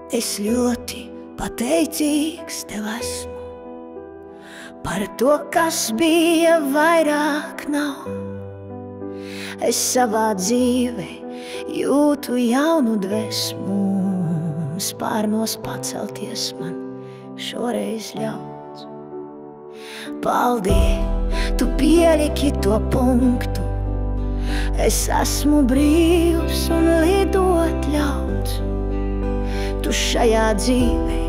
Es ļoti pateicīgs tev esmu par to, kas bija, vairāk nav. Es savā dzīvē jūtu jaunu dvēsmu, spārnos pacelties man šoreiz ļauts. Paldies, tu pieliki to punktu, es esmu brīvs un lidot ļauts. Tu šajā dzīvē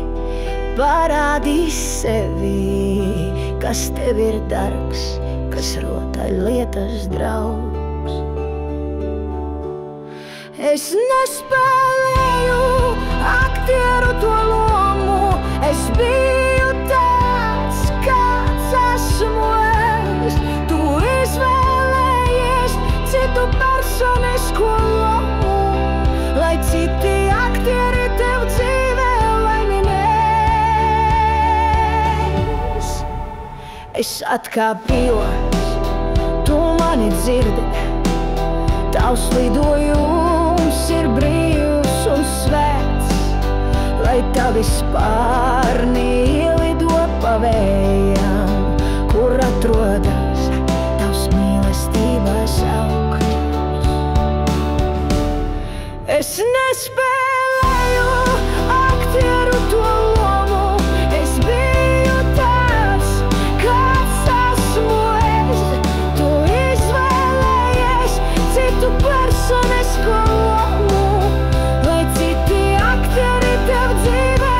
parādīsi sevi, kas tev ir darbs, kas rotaļlietas draugs. Es nespēlēju aktieru to lomu, es biju tāds, kāds esmu es. Tu izvēlējies citu personisku lomu, lai citi aktieri tev dzīvē laiminēs. Es atkāpījos, tu mani dzirdi, tavs lidojums ir brīvs un svēts, lai tavi spārni ielido pa vējām, kur atrodas tavs mīlestības augļos. Es nespēlēju aktieru to lomu, es biju tāds, kāds esmu es. Tu izvēlējies citu personisku lomu, lai citi aktieri tev dzīvē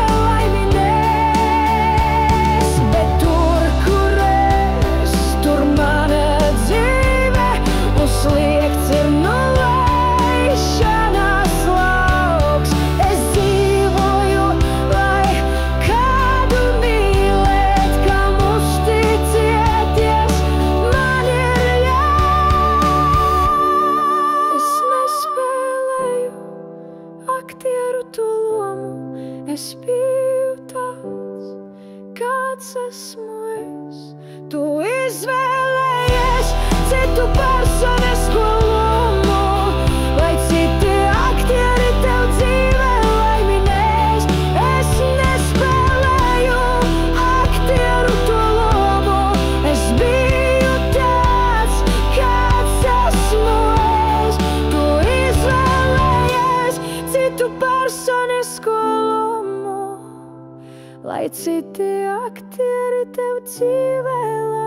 laiminēs. Bet tur, kur es, tur mana dzīve, uzliekts ir nolaišanās lauks. Es dzīvoju, lai kādu mīlēt, kam uzticēties man ir ļauts. Es nespēlēju aktieru to lomu, es biju tāds, kāds esmu es. Tu izvēlējies citu personisku lomu, lai citi aktieri tev dzīvē laiminēs. Es nespēlēju aktieru to lomu, es biju tāds, kāds esmu es. Tu izvēlējies citu personisku lomu, lai citi aktieri tev dzīvē laiminēs.